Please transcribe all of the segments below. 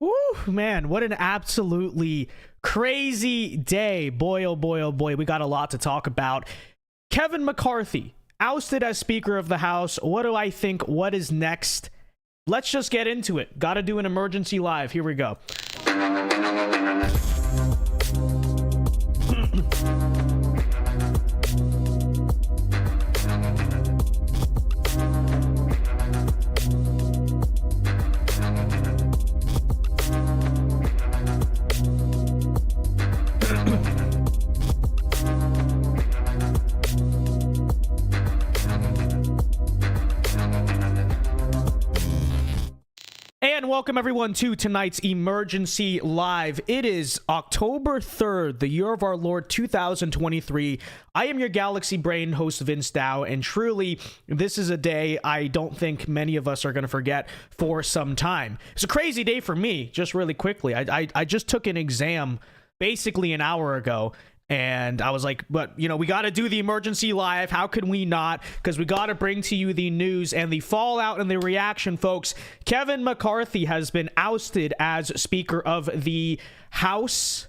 Woo, man, what an absolutely crazy day. Boy, oh boy, oh boy, we got a lot to talk about. Kevin McCarthy, ousted as Speaker of the House. What do I think? What is next? Let's just get into it. Got to do an emergency live. Here we go. And welcome everyone to tonight's Emergency Live. It is October 3rd, the year of our Lord 2023. I am your Galaxy Brain host, VinceDao, and truly, this is a day I don't think many of us are going to forget for some time. It's a crazy day for me, just really quickly. I just took an exam basically an hour ago. And I was like, but, you know, we got to do the emergency live. How could we not? Because we got to bring to you the news and the fallout and the reaction, folks. Kevin McCarthy has been ousted as Speaker of the House.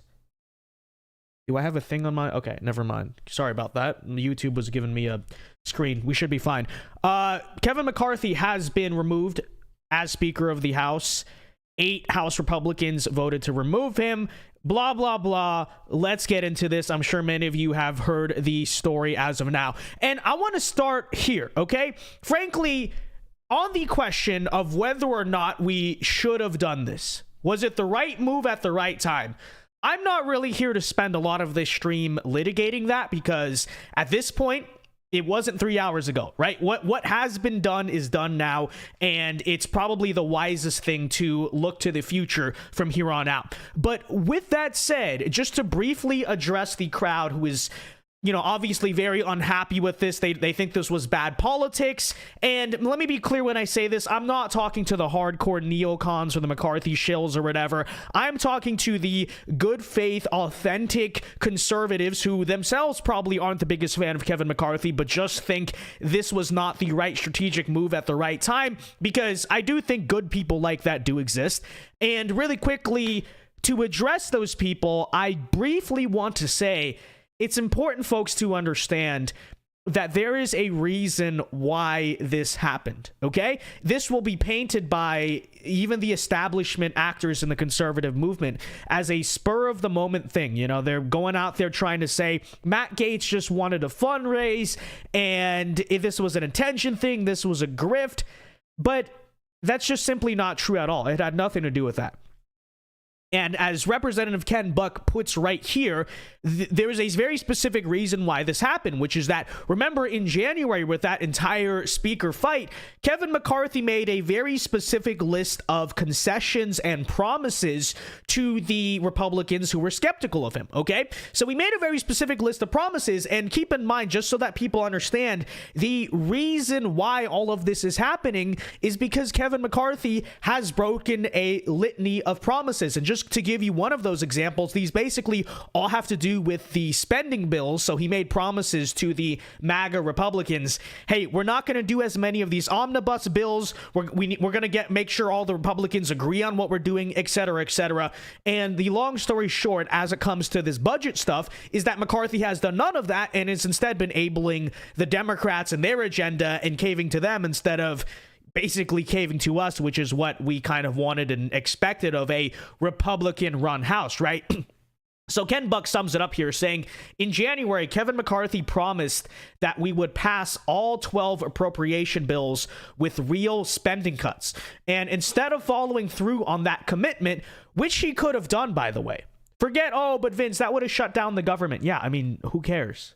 Do I have a thing on my... Okay, never mind. Sorry about that. YouTube was giving me a screen. We should be fine. Kevin McCarthy has been removed as Speaker of the House. 8 House Republicans voted to remove him. Blah, blah, blah. Let's get into this. I'm sure many of you have heard the story as of now. And I want to start here, okay? Frankly, on the question of whether or not we should have done this, was it the right move at the right time? I'm not really here to spend a lot of this stream litigating that because at this point, it wasn't 3 hours ago, right? What has been done is done now, and it's probably the wisest thing to look to the future from here on out. But with that said, just to briefly address the crowd who is, you know, obviously very unhappy with this. They think this was bad politics. And let me be clear when I say this, I'm not talking to the hardcore neocons or the McCarthy shills or whatever. I'm talking to the good faith, authentic conservatives who themselves probably aren't the biggest fan of Kevin McCarthy, but just think this was not the right strategic move at the right time, because I do think good people like that do exist. And really quickly, to address those people, I briefly want to say, it's important, folks, to understand that there is a reason why this happened, okay? This will be painted by even the establishment actors in the conservative movement as a spur-of-the-moment thing. You know, they're going out there trying to say, Matt Gaetz just wanted to fundraise, and if this was an intention thing, this was a grift. But that's just simply not true at all. It had nothing to do with that. And as Representative Ken Buck puts right here, there is a very specific reason why this happened, which is that, remember, in January with that entire speaker fight, Kevin McCarthy made a very specific list of concessions and promises to the Republicans who were skeptical of him, okay? So he made a very specific list of promises, and keep in mind, just so that people understand, the reason why all of this is happening is because Kevin McCarthy has broken a litany of promises. And just to give you one of those examples, these basically all have to do with the spending bills. So he made promises to the MAGA Republicans. Hey, we're not going to do as many of these omnibus bills. We're going to make sure all the Republicans agree on what we're doing, et cetera, et cetera. And the long story short, as it comes to this budget stuff, is that McCarthy has done none of that and has instead been enabling the Democrats and their agenda and caving to them instead of basically caving to us, which is what we kind of wanted and expected of a Republican-run House, right? So Ken Buck sums it up here saying, in January, Kevin McCarthy promised that we would pass all 12 appropriation bills with real spending cuts. And instead of following through on that commitment, which he could have done, by the way, forget, oh, but Vince, that would have shut down the government. Yeah, I mean, who cares?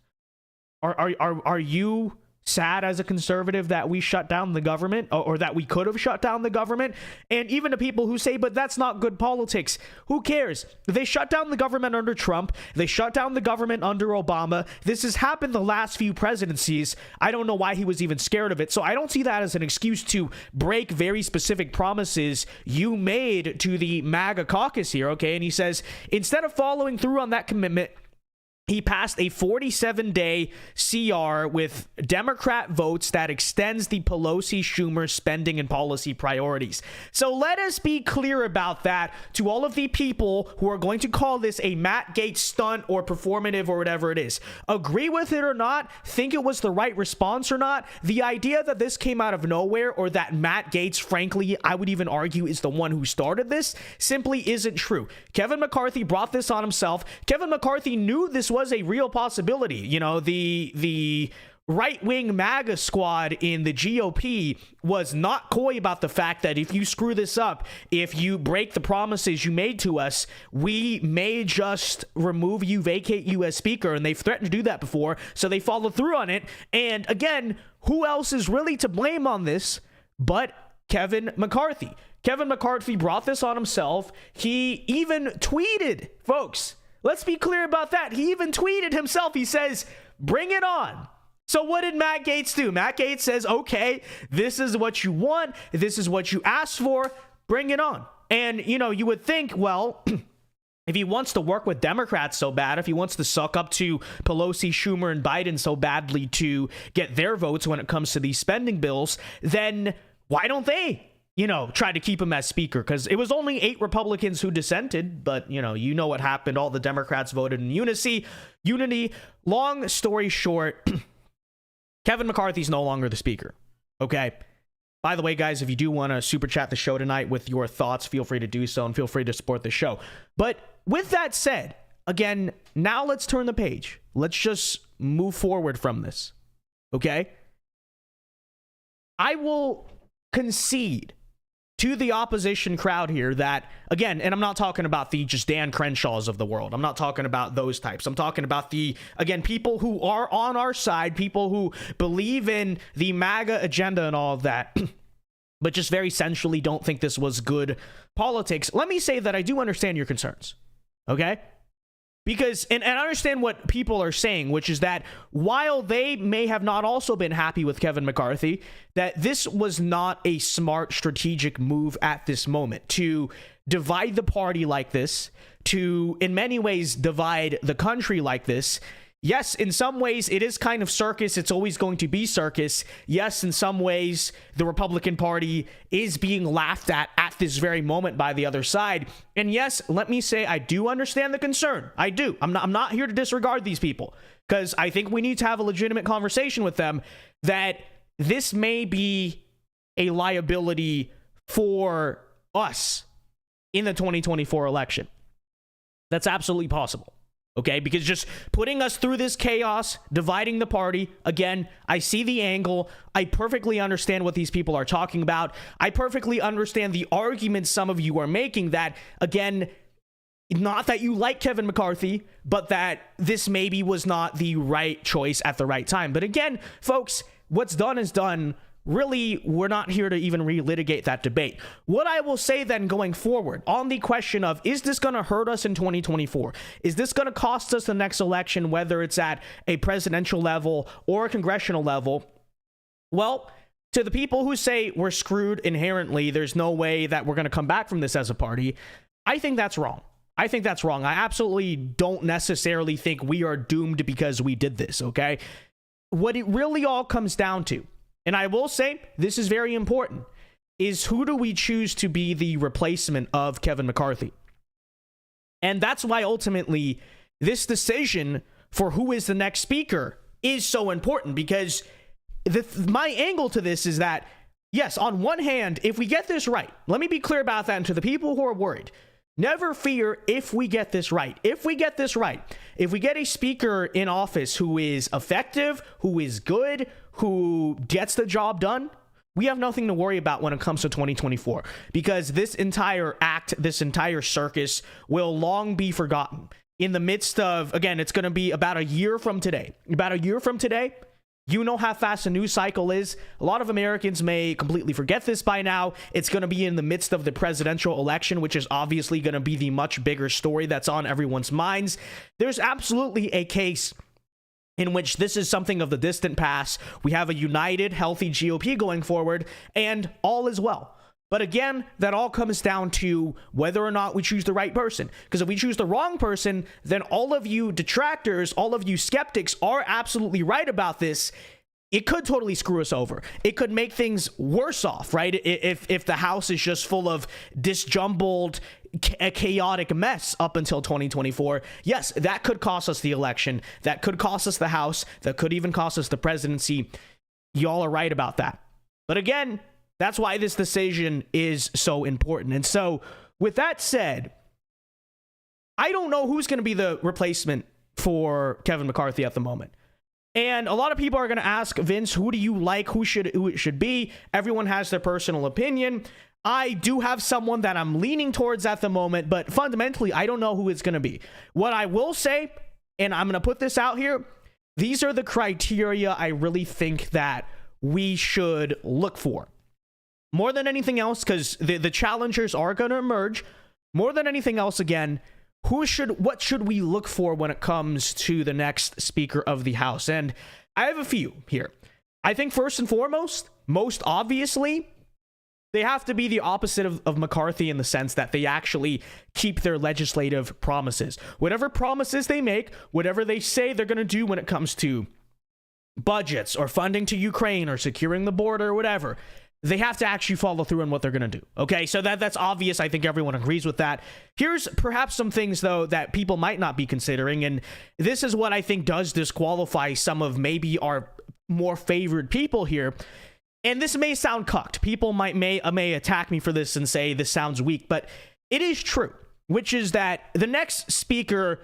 Are you sad as a conservative that we shut down the government, or that we could have shut down the government? And even to people who say, but that's not good politics, who cares? They shut down the government under Trump. They shut down the government under Obama. This has happened the last few presidencies. I don't know why he was even scared of it. So I don't see that as an excuse to break very specific promises you made to the MAGA caucus here, okay? And he says, instead of following through on that commitment, he passed a 47-day CR with Democrat votes that extends the Pelosi-Schumer spending and policy priorities. So let us be clear about that to all of the people who are going to call this a Matt Gaetz stunt or performative or whatever it is. Agree with it or not, think it was the right response or not, the idea that this came out of nowhere or that Matt Gaetz, frankly, I would even argue is the one who started this, simply isn't true. Kevin McCarthy brought this on himself. Kevin McCarthy knew this was a real possibility. You know, the right-wing MAGA squad in the GOP was not coy about the fact that if you screw this up, if you break the promises you made to us, we may just remove you, vacate you as speaker, and they've threatened to do that before, so they followed through on it. And again, who else is really to blame on this but Kevin McCarthy? Kevin McCarthy brought this on himself. He even tweeted, folks, let's be clear about that. He even tweeted himself. He says, bring it on. So what did Matt Gaetz do? Matt Gaetz says, okay, this is what you want. This is what you asked for. Bring it on. And, you know, you would think, well, if he wants to work with Democrats so bad, if he wants to suck up to Pelosi, Schumer, and Biden so badly to get their votes when it comes to these spending bills, then why don't they, you know, try to keep him as speaker? Because it was only 8 Republicans who dissented, but, you know what happened. All the Democrats voted in unity. Long story short, Kevin McCarthy's no longer the speaker, okay? By the way, guys, if you do want to super chat the show tonight with your thoughts, feel free to do so, and feel free to support the show. But with that said, again, now let's turn the page. Let's just move forward from this, okay? I will concede to the opposition crowd here that, again, and I'm not talking about the just Dan Crenshaws of the world. I'm not talking about those types. I'm talking about the, again, people who are on our side, people who believe in the MAGA agenda and all of that, but just very centrally don't think this was good politics. Let me say that I do understand your concerns, okay? Because, and I understand what people are saying, which is that while they may have not also been happy with Kevin McCarthy, that this was not a smart strategic move at this moment to divide the party like this, to, in many ways, divide the country like this. Yes, in some ways, it is kind of circus. It's always going to be circus. Yes, in some ways, the Republican Party is being laughed at this very moment by the other side. And yes, let me say, I do understand the concern. I do. I'm not here to disregard these people, because I think we need to have a legitimate conversation with them that this may be a liability for us in the 2024 election. That's absolutely possible. Okay, because just putting us through this chaos, dividing the party, again, I see the angle. I perfectly understand what these people are talking about. I perfectly understand the arguments some of you are making that, again, not that you like Kevin McCarthy, but that this maybe was not the right choice at the right time. But again, folks, what's done is done. Really, we're not here to even relitigate that debate. What I will say then going forward on the question of, is this going to hurt us in 2024? Is this going to cost us the next election, whether it's at a presidential level or a congressional level? Well, to the people who say we're screwed inherently, there's no way that we're going to come back from this as a party, I think that's wrong. I think that's wrong. I absolutely don't necessarily think we are doomed because we did this, okay? What it really all comes down to, and I will say, this is very important, is who do we choose to be the replacement of Kevin McCarthy? And that's why ultimately this decision for who is the next speaker is so important, because my angle to this is that, yes, on one hand, if we get this right, let me be clear about that, and to the people who are worried, never fear if we get this right. If we get this right, if we get a speaker in office who is effective, who is good, who gets the job done, we have nothing to worry about when it comes to 2024, because this entire act, this entire circus will long be forgotten. In the midst of, again, it's going to be about a year from today. About a year from today, you know how fast a news cycle is. A lot of Americans may completely forget this by now. It's going to be in the midst of the presidential election, which is obviously going to be the much bigger story that's on everyone's minds. There's absolutely a case in which this is something of the distant past. We have a united, healthy GOP going forward, and all is well. But again, that all comes down to whether or not we choose the right person. Because if we choose the wrong person, then all of you detractors, all of you skeptics are absolutely right about this. It could totally screw us over. It could make things worse off, right? If the House is just full of disjumbled, chaotic mess up until 2024, yes, that could cost us the election. That could cost us the House. That could even cost us the presidency. Y'all are right about that. But again, that's why this decision is so important. And so, with that said, I don't know who's going to be the replacement for Kevin McCarthy at the moment. And a lot of people are going to ask, Vince, who do you like? Who it should be? Everyone has their personal opinion. I do have someone that I'm leaning towards at the moment, but fundamentally, I don't know who it's going to be. What I will say, and I'm going to put this out here, these are the criteria I really think that we should look for. More than anything else, because the challengers are going to emerge. More than anything else, again, what should we look for when it comes to the next Speaker of the House? And I have a few here. I think first and foremost, most obviously, they have to be the opposite of McCarthy in the sense that they actually keep their legislative promises. Whatever promises they make, whatever they say they're going to do when it comes to budgets or funding to Ukraine or securing the border or whatever, they have to actually follow through on what they're going to do. Okay, so that's obvious. I think everyone agrees with that. Here's perhaps some things, though, that people might not be considering, and this is what I think does disqualify some of maybe our more favored people here. And this may sound cucked. People may attack me for this and say this sounds weak, but it is true, which is that the next speaker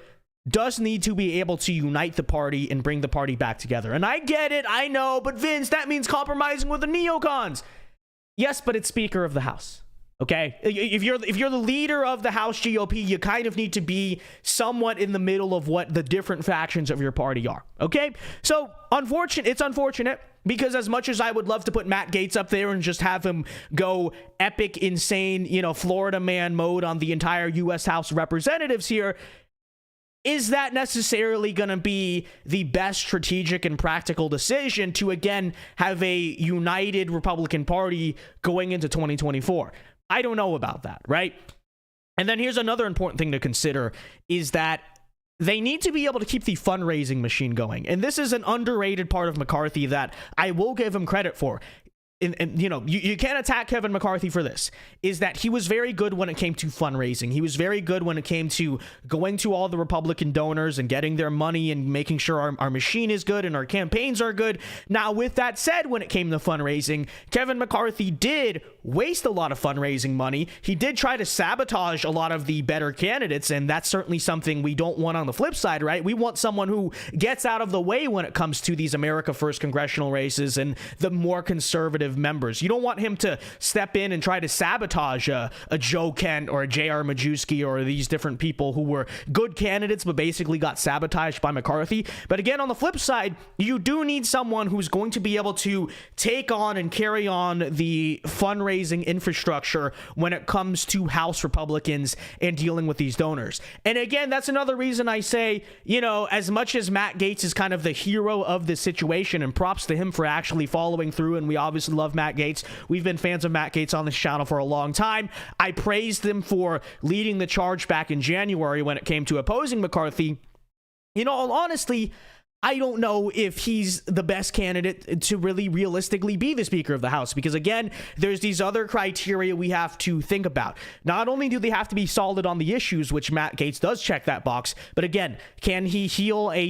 does need to be able to unite the party and bring the party back together. And I get it, I know, but Vince, that means compromising with the neocons. Yes, but it's Speaker of the House. Okay, if you're the leader of the House GOP, you kind of need to be somewhat in the middle of what the different factions of your party are. Okay, so it's unfortunate because as much as I would love to put Matt Gaetz up there and just have him go epic, insane, Florida man mode on the entire U.S. House of Representatives here, is that necessarily going to be the best strategic and practical decision to, again, have a united Republican Party going into 2024? I don't know about that, right? And then here's another important thing to consider is that they need to be able to keep the fundraising machine going. And this is an underrated part of McCarthy that I will give him credit for. And you can't attack Kevin McCarthy for this, is that he was very good when it came to fundraising. He was very good when it came to going to all the Republican donors and getting their money and making sure our machine is good and our campaigns are good. Now, with that said, when it came to fundraising, Kevin McCarthy did waste a lot of fundraising money. He did try to sabotage a lot of the better candidates, and that's certainly something we don't want on the flip side, right? We want someone who gets out of the way when it comes to these America First congressional races and the more conservative members. You don't want him to step in and try to sabotage a Joe Kent or a J.R. Majewski or these different people who were good candidates but basically got sabotaged by McCarthy. But again, on the flip side, you do need someone who's going to be able to take on and carry on the fundraising infrastructure when it comes to House Republicans and dealing with these donors. And again, that's another reason I say, as much as Matt Gaetz is kind of the hero of this situation, and props to him for actually following through, and we obviously love Matt Gaetz. We've been fans of Matt Gaetz on this channel for a long time. I praised him for leading the charge back in January when it came to opposing McCarthy. Honestly, I don't know if he's the best candidate to really realistically be the Speaker of the House, because again, there's these other criteria we have to think about. Not only do they have to be solid on the issues, which Matt Gaetz does check that box, but again, can he heal a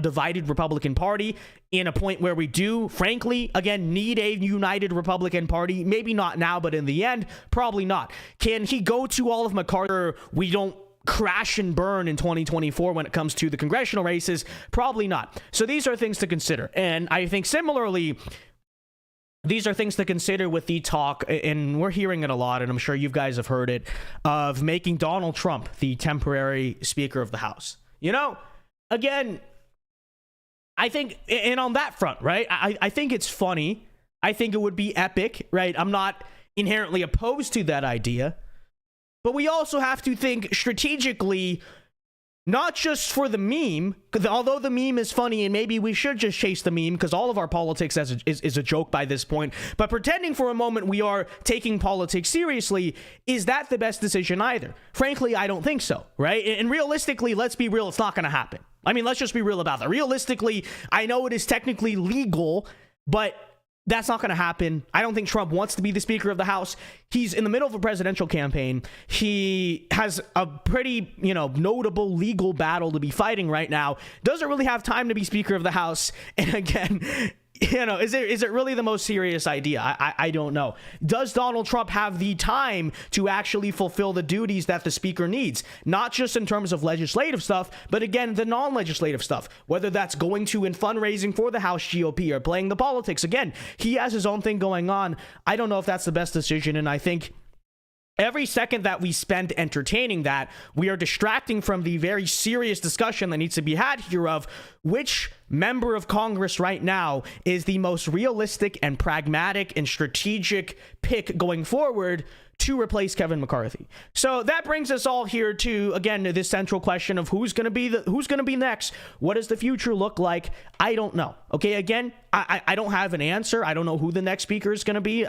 divided Republican Party in a point where we do, frankly, again, need a united Republican Party? Maybe not now, but in the end, probably not. Can he go to all of McCarthy? We don't crash and burn in 2024 when it comes to the congressional races? Probably not. So these are things to consider. And I think similarly, these are things to consider with the talk, and we're hearing it a lot, and I'm sure you guys have heard it, of making Donald Trump the temporary Speaker of the House. Again, I think, and on that front, right, I think it's funny. I think it would be epic, right? I'm not inherently opposed to that idea. But we also have to think strategically, not just for the meme, although the meme is funny and maybe we should just chase the meme because all of our politics is a joke by this point, but pretending for a moment we are taking politics seriously, is that the best decision either? Frankly, I don't think so, right? And realistically, let's be real, it's not going to happen. I mean, let's just be real about that. Realistically, I know it is technically legal, but that's not going to happen. I don't think Trump wants to be the Speaker of the House. He's in the middle of a presidential campaign. He has a pretty, notable legal battle to be fighting right now. Doesn't really have time to be Speaker of the House. And again, is it really the most serious idea? I don't know. Does Donald Trump have the time to actually fulfill the duties that the speaker needs? Not just in terms of legislative stuff, but again, the non-legislative stuff, whether that's going to in fundraising for the House GOP or playing the politics. Again, he has his own thing going on. I don't know if that's the best decision. And I think every second that we spend entertaining that, we are distracting from the very serious discussion that needs to be had here of which member of Congress right now is the most realistic and pragmatic and strategic pick going forward to replace Kevin McCarthy. So that brings us all here to, again, this central question of who's going to be next. What does the future look like? I don't know. Okay, again, I don't have an answer. I don't know who the next speaker is going to be.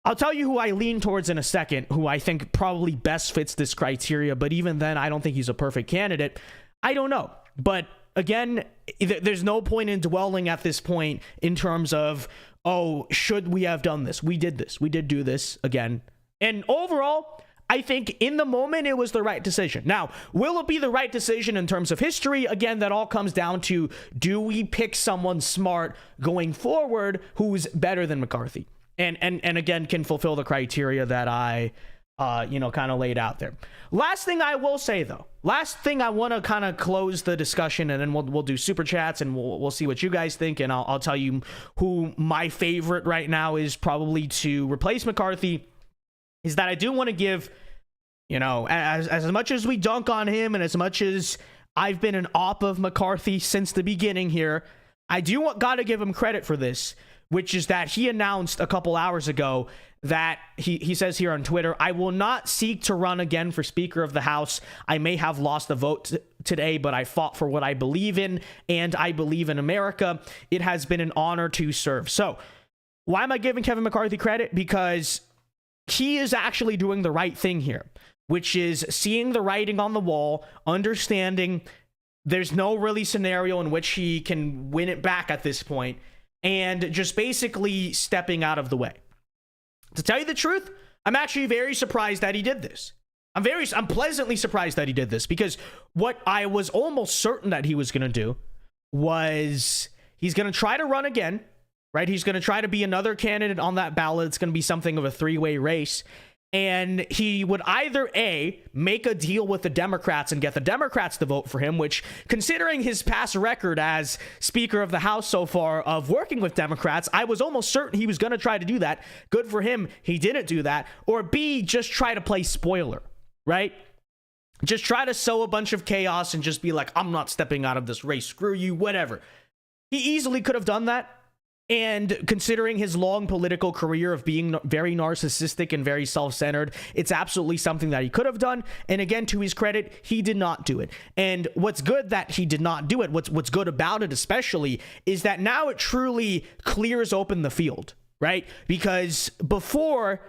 I'll tell you who I lean towards in a second, who I think probably best fits this criteria, but even then, I don't think he's a perfect candidate. I don't know. But again, there's no point in dwelling at this point in terms of, oh, should we have done this? We did this. We did do this again. And overall, I think in the moment, it was the right decision. Now, will it be the right decision in terms of history? Again, that all comes down to, do we pick someone smart going forward who's better than McCarthy? And again, can fulfill the criteria that I, kind of laid out there. Last thing I will say, though, I want to kind of close the discussion, and then we'll do super chats, and we'll see what you guys think, and I'll tell you who my favorite right now is probably to replace McCarthy, is that I do want to give, as much as we dunk on him, and as much as I've been an op of McCarthy since the beginning here, I got to give him credit for this, which is that he announced a couple hours ago that he says here on Twitter, "I will not seek to run again for Speaker of the House. I may have lost the vote today, but I fought for what I believe in, and I believe in America. It has been an honor to serve." So why am I giving Kevin McCarthy credit? Because he is actually doing the right thing here, which is seeing the writing on the wall, understanding there's no really scenario in which he can win it back at this point, and just basically stepping out of the way. To tell you the truth, I'm actually very surprised that he did this. I'm pleasantly surprised that he did this, because what I was almost certain that he was going to do was he's going to try to run again, right? He's going to try to be another candidate on that ballot. It's going to be something of a three-way race. And he would either A, make a deal with the Democrats and get the Democrats to vote for him, which, considering his past record as Speaker of the House so far of working with Democrats, I was almost certain he was going to try to do that. Good for him. He didn't do that. Or B, just try to play spoiler, right? Just try to sow a bunch of chaos and just be like, I'm not stepping out of this race. Screw you, whatever. He easily could have done that. And considering his long political career of being very narcissistic and very self-centered, it's absolutely something that he could have done. And again, to his credit, he did not do it. And what's good that he did not do it, what's good about it especially, is that now it truly clears open the field, right? Because before,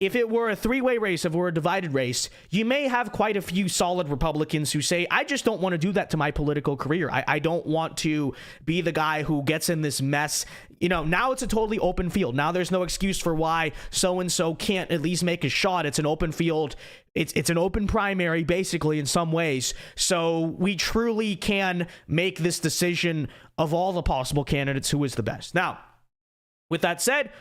if it were a three-way race, if it were a divided race, you may have quite a few solid Republicans who say, I just don't want to do that to my political career. I don't want to be the guy who gets in this mess. Now it's a totally open field. Now there's no excuse for why so-and-so can't at least make a shot. It's an open field. It's an open primary, basically, in some ways. So we truly can make this decision of all the possible candidates who is the best. Now, with that said,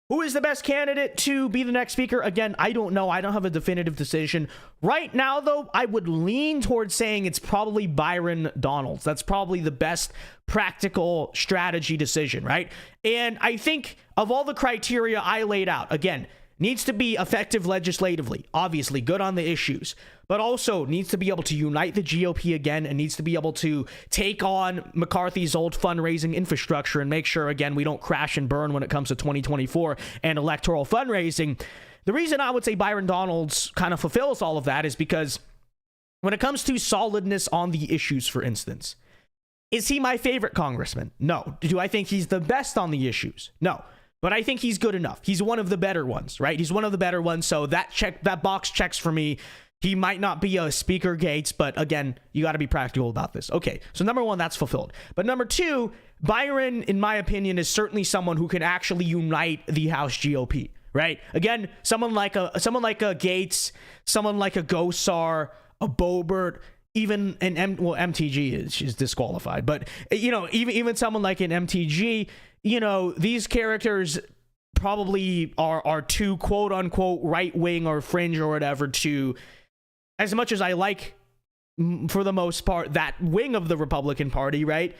who is the best candidate to be the next speaker? Again, I don't know. I don't have a definitive decision. Right now, though, I would lean towards saying it's probably Byron Donalds. That's probably the best practical strategy decision, right? And I think of all the criteria I laid out, again, needs to be effective legislatively, obviously good on the issues, but also needs to be able to unite the GOP again, and needs to be able to take on McCarthy's old fundraising infrastructure and make sure, again, we don't crash and burn when it comes to 2024 and electoral fundraising. The reason I would say Byron Donalds kind of fulfills all of that is because when it comes to solidness on the issues, for instance, is he my favorite congressman? No. Do I think he's the best on the issues? No. But I think he's good enough. He's one of the better ones, right? He's one of the better ones. So that box checks for me. He might not be a Speaker Gates, but again, you got to be practical about this. Okay, so number one, that's fulfilled. But number two, Byron, in my opinion, is certainly someone who can actually unite the House GOP, right? Again, someone like a Gates, someone like a Gosar, a Boebert, even an MTG is disqualified, but you know, even someone like an MTG, you know, these characters probably are too quote unquote right wing or fringe or whatever to, as much as I like for the most part that wing of the Republican Party, right?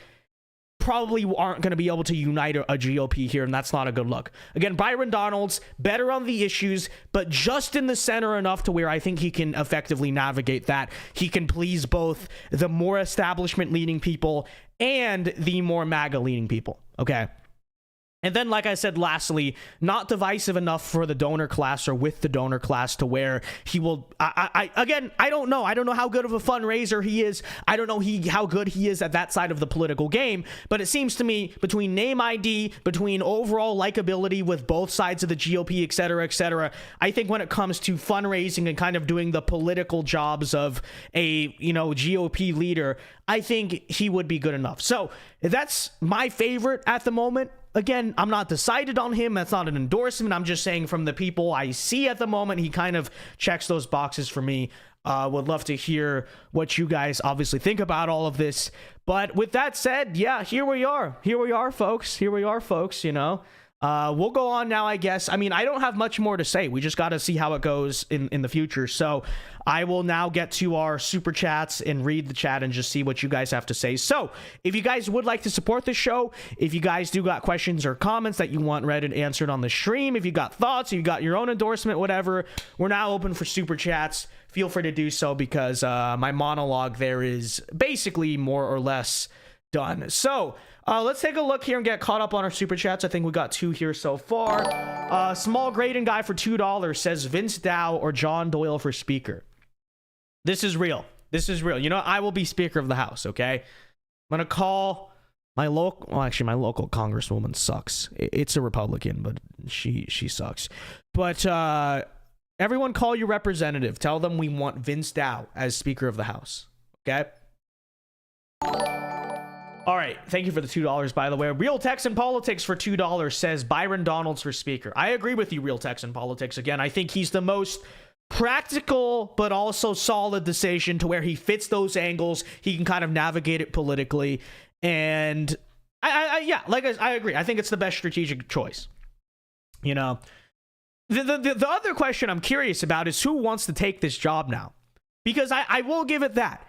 Probably aren't going to be able to unite a GOP here, and that's not a good look. Again, Byron Donalds, better on the issues, but just in the center enough to where I think he can effectively navigate that. He can please both the more establishment-leaning people and the more MAGA-leaning people, okay? And then, like I said, lastly, not divisive enough for the donor class or with the donor class to where he will, again, I don't know. I don't know how good of a fundraiser he is. I don't know how good he is at that side of the political game. But it seems to me between name ID, between overall likability with both sides of the GOP, et cetera, I think when it comes to fundraising and kind of doing the political jobs of a, you know, GOP leader, I think he would be good enough. So that's my favorite at the moment. Again, I'm not decided on him. That's not an endorsement. I'm just saying from the people I see at the moment, he kind of checks those boxes for me. Would love to hear what you guys obviously think about all of this. But with that said, yeah, here we are. Here we are, folks. Here we are, folks, you know. We'll go on now, I guess. I mean, I don't have much more to say. We just got to see how it goes in the future. So I will now get to our super chats and read the chat and just see what you guys have to say. So if you guys would like to support the show, if you guys do got questions or comments that you want read and answered on the stream, if you got thoughts, if you got your own endorsement, whatever, we're now open for super chats. Feel free to do so because my monologue there is basically more or less done. So let's take a look here and get caught up on our super chats. I think we got 2 here so far. Small Graydon guy for $2 says Vince Dow or John Doyle for speaker. This is real. This is real. You know, I will be Speaker of the House, okay? I'm going to call my local, well, actually, my local congresswoman sucks. It's a Republican, but she sucks. But everyone call your representative. Tell them we want Vince Dow as Speaker of the House, okay? All right, thank you for the $2, by the way. Real Texan Politics for $2 says Byron Donalds for Speaker. I agree with you, Real Texan Politics. Again, I think he's the most practical but also solid decision to where he fits those angles. He can kind of navigate it politically. And I agree. I think it's the best strategic choice. You know, the other question I'm curious about is who wants to take this job now? Because I will give it that.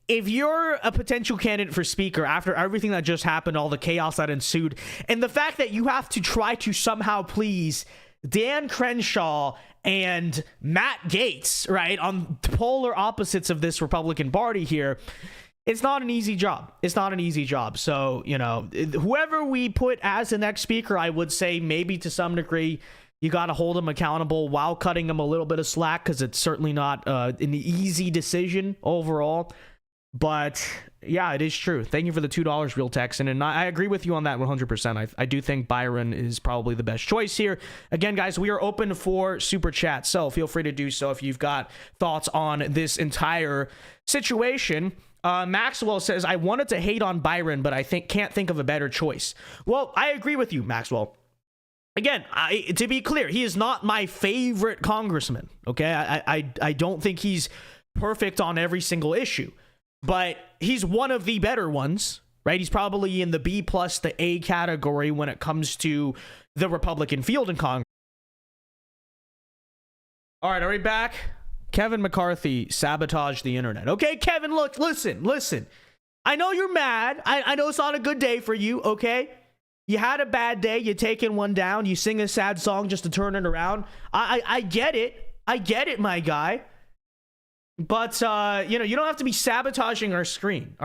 If you're a potential candidate for speaker after everything that just happened, all the chaos that ensued, and the fact that you have to try to somehow please Dan Crenshaw and Matt Gaetz, right, on polar opposites of this Republican Party here, it's not an easy job. It's not an easy job. So, you know, whoever we put as the next speaker, I would say maybe to some degree, you got to hold him accountable while cutting him a little bit of slack because it's certainly not an easy decision overall. But yeah, it is true. Thank you for the $2, Real Texan. And I agree with you on that 100%. I do think Byron is probably the best choice here. Again, guys, we are open for super chat, so feel free to do so if you've got thoughts on this entire situation. Maxwell says, I wanted to hate on Byron, but I can't think of a better choice. Well, I agree with you, Maxwell. Again, to be clear, he is not my favorite congressman. Okay, I don't think he's perfect on every single issue. But he's one of the better ones, right? He's probably in the B plus, the A category when it comes to the Republican field in Congress. All right, are we back? Kevin McCarthy sabotaged the internet. Okay, Kevin, look, listen. I know you're mad. I know it's not a good day for you, okay? You had a bad day. You're taking one down. You sing a sad song just to turn it around. I get it. I get it, my guy. But you know, you don't have to be sabotaging our stream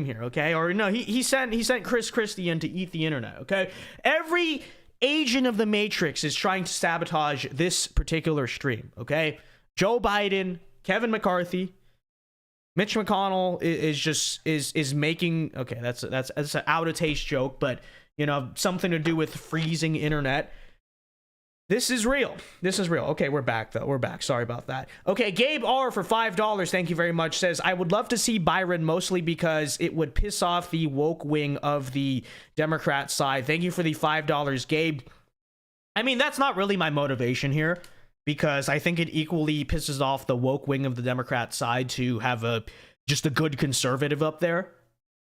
here, okay? Or no, he sent Chris Christie in to eat the internet, okay? Every agent of the Matrix is trying to sabotage this particular stream, okay? Joe Biden, Kevin McCarthy, Mitch McConnell is making, okay, that's an out of taste joke, but you know, something to do with freezing internet. This is real. This is real. Okay, we're back though. We're back. Sorry about that. Okay, Gabe R for $5. Thank you very much. Says, I would love to see Byron, mostly because it would piss off the woke wing of the Democrat side. Thank you for the $5, Gabe. I mean, that's not really my motivation here, because I think it equally pisses off the woke wing of the Democrat side to have just a good conservative up there.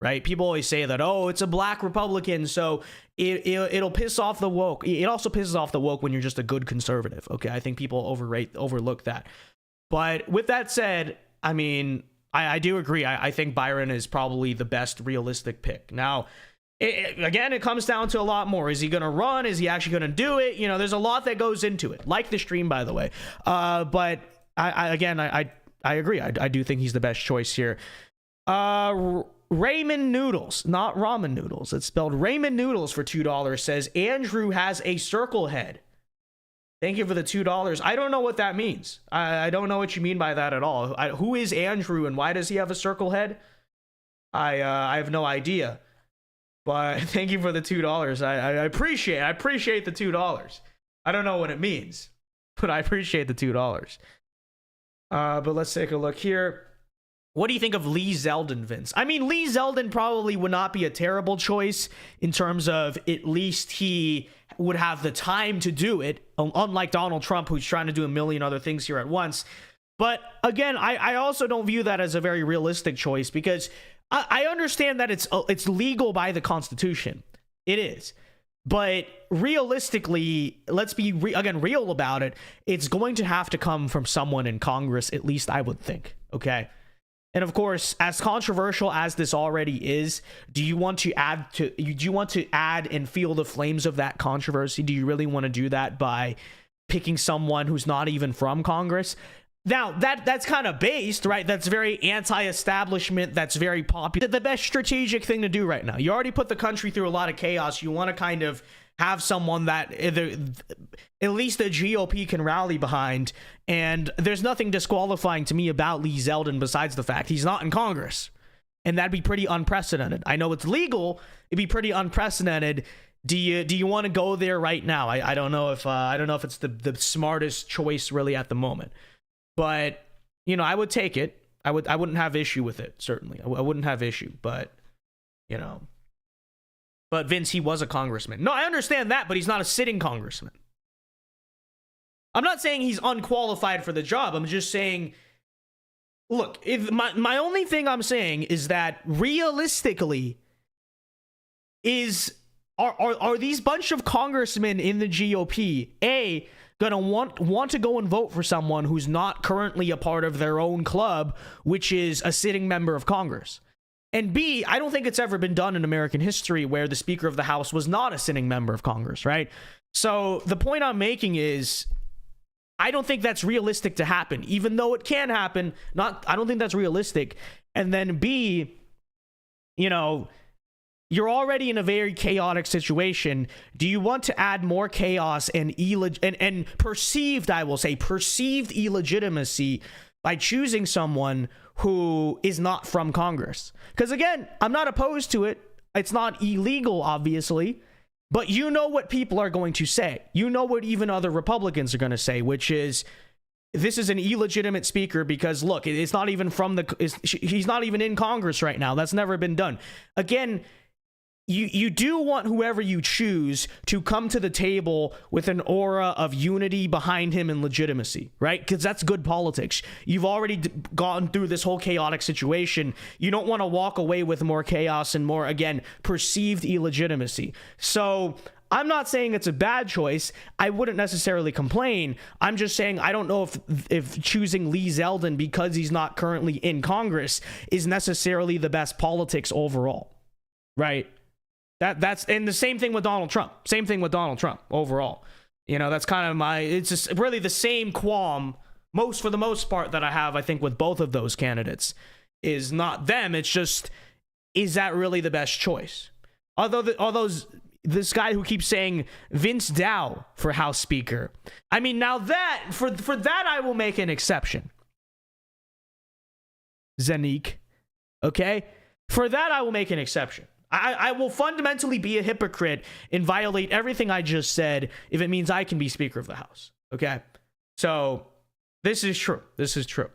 Right? People always say that, oh, it's a black Republican, so it'll piss off the woke. It also pisses off the woke when you're just a good conservative. Okay, I think people overlook that. But with that said, I mean, I do agree. I think Byron is probably the best realistic pick. Now, again, it comes down to a lot more. Is he going to run? Is he actually going to do it? You know, there's a lot that goes into it. Like the stream, by the way. But I agree. I do think he's the best choice here. Raymond Noodles, not ramen noodles. It's spelled Raymond Noodles for $2, says Andrew has a circle head. Thank you for the $2. I don't know what that means. I don't know what you mean by that at all. Who is Andrew and why does he have a circle head? I have no idea. But thank you for the $2. I appreciate the $2. I don't know what it means, but I appreciate the $2. But let's take a look here. What do you think of Lee Zeldin, Vince? I mean, Lee Zeldin probably would not be a terrible choice in terms of at least he would have the time to do it, unlike Donald Trump, who's trying to do a million other things here at once. But again, I also don't view that as a very realistic choice, because I understand that it's legal by the Constitution. It is. But realistically, let's be real about it. It's going to have to come from someone in Congress, at least I would think. Okay. And of course, as controversial as this already is, do you want to add and feel the flames of that controversy? Do you really want to do that by picking someone who's not even from Congress? Now, that's kind of based, right? That's very anti-establishment. That's very popular. The best strategic thing to do right now. You already put the country through a lot of chaos. You want to kind of have someone that at least the GOP can rally behind. And there's nothing disqualifying to me about Lee Zeldin besides the fact he's not in Congress. And that'd be pretty unprecedented. I know it's legal. It'd be pretty unprecedented. Do you want to go there right now? I don't know if it's the smartest choice really at the moment. But, you know, I would take it. I wouldn't have issue with it, certainly. I wouldn't have issue, but, you know. But Vince, he was a congressman. No, I understand that, but he's not a sitting congressman. I'm not saying he's unqualified for the job. I'm just saying, look, if my only thing I'm saying is that realistically are these bunch of congressmen in the GOP, gonna want to go and vote for someone who's not currently a part of their own club, which is a sitting member of Congress? And B, I don't think it's ever been done in American history where the Speaker of the House was not a sitting member of Congress, right? So the point I'm making is, I don't think that's realistic to happen, even though it can happen. I don't think that's realistic. And then B, you know, you're already in a very chaotic situation. Do you want to add more chaos and perceived, I will say, perceived illegitimacy by choosing someone who is not from Congress? Because again, I'm not opposed to it. It's not illegal, obviously. But you know what people are going to say. You know what even other Republicans are going to say, which is, this is an illegitimate speaker because, look, it's not even he's not even in Congress right now. That's never been done. Again, you do want whoever you choose to come to the table with an aura of unity behind him and legitimacy, right? Because that's good politics. You've already gone through this whole chaotic situation. You don't want to walk away with more chaos and more, again, perceived illegitimacy. So I'm not saying it's a bad choice. I wouldn't necessarily complain. I'm just saying I don't know if choosing Lee Zeldin because he's not currently in Congress is necessarily the best politics overall, right? That's and the same thing with Donald Trump. Same thing with Donald Trump overall. You know, that's kind of it's just really the same qualm for the most part that I have, I think, with both of those candidates is not them. It's just, is that really the best choice? This guy who keeps saying Vince Dow for House Speaker. I mean, now that for that I will make an exception. Zanique. Okay? For that, I will make an exception. I will fundamentally be a hypocrite and violate everything I just said if it means I can be Speaker of the House. Okay? So, this is true. This is true.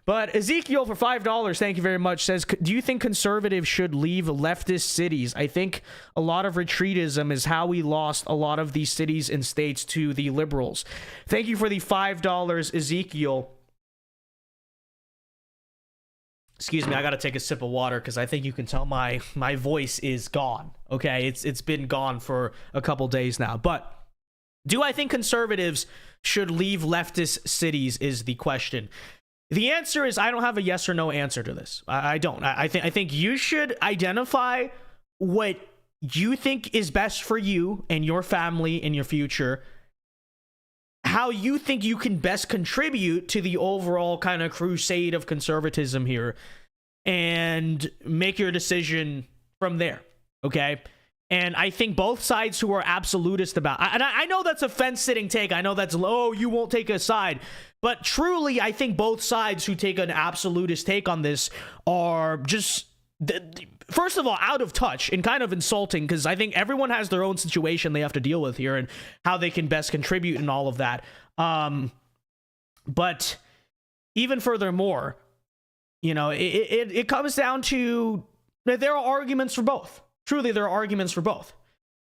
But Ezekiel for $5, thank you very much, says, do you think conservatives should leave leftist cities? I think a lot of retreatism is how we lost a lot of these cities and states to the liberals. Thank you for the $5, Ezekiel. Excuse me, I gotta take a sip of water because I think you can tell my voice is gone. Okay, it's been gone for a couple days now. But do I think conservatives should leave leftist cities is the question. The answer is I don't have a yes or no answer to this. I don't. I think you should identify what you think is best for you and your family and your future, how you think you can best contribute to the overall kind of crusade of conservatism here, and make your decision from there, okay? And I think both sides who are absolutist about, and I know that's a fence-sitting take, I know that's, oh, you won't take a side, but truly, I think both sides who take an absolutist take on this are just, first of all, out of touch and kind of insulting, because I think everyone has their own situation they have to deal with here and how they can best contribute and all of that. But even furthermore, you know, it comes down to, there are arguments for both. Truly, there are arguments for both.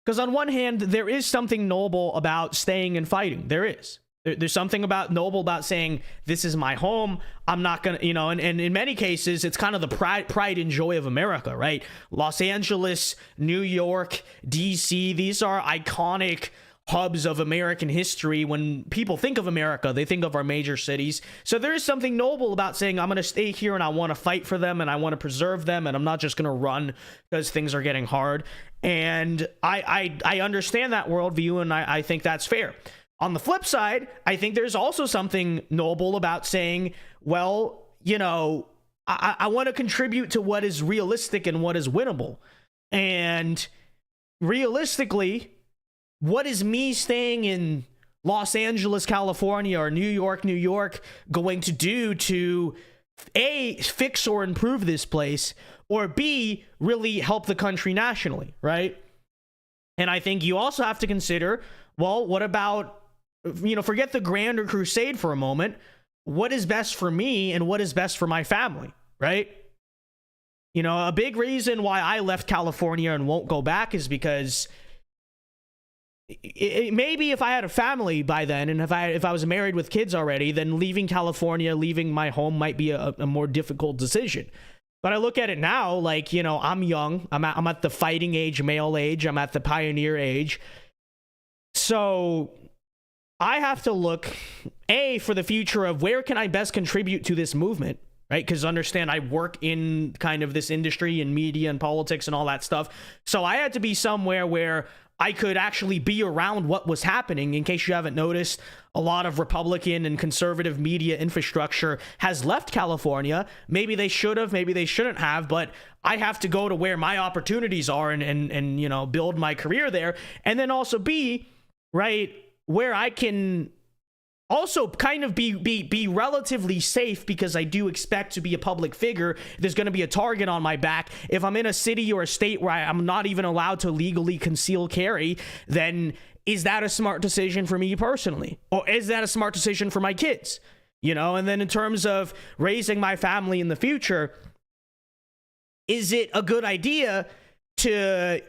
Because on one hand, there is something noble about staying and fighting. There is. There's something noble about saying, this is my home. I'm not going to, you know, and in many cases, it's kind of the pride and joy of America, right? Los Angeles, New York, DC, these are iconic hubs of American history. When people think of America, they think of our major cities. So there is something noble about saying, I'm going to stay here and I want to fight for them and I want to preserve them, and I'm not just going to run because things are getting hard. And I understand that worldview, and I think that's fair. On the flip side, I think there's also something noble about saying, well, you know, I want to contribute to what is realistic and what is winnable. And realistically, what is me staying in Los Angeles, California, or New York going to do to A, fix or improve this place, or B, really help the country nationally, right? And I think you also have to consider, well, what about, you know, forget the grander crusade for a moment. What is best for me and what is best for my family, right? You know, a big reason why I left California and won't go back is because maybe if I had a family by then, and if I was married with kids already, then leaving California, leaving my home might be a more difficult decision. But I look at it now, like, you know, I'm young. I'm at the fighting age, male age. I'm at the pioneer age. So I have to look, A, for the future of where can I best contribute to this movement, right? Because understand, I work in kind of this industry and media and politics and all that stuff. So I had to be somewhere where I could actually be around what was happening. In case you haven't noticed, a lot of Republican and conservative media infrastructure has left California. Maybe they should have, maybe they shouldn't have, but I have to go to where my opportunities are and you know, build my career there. And then also be, right, where I can also kind of be relatively safe, because I do expect to be a public figure. There's going to be a target on my back. If I'm in a city or a state where I'm not even allowed to legally conceal carry, then is that a smart decision for me personally? Or is that a smart decision for my kids? You know, and then in terms of raising my family in the future, is it a good idea to,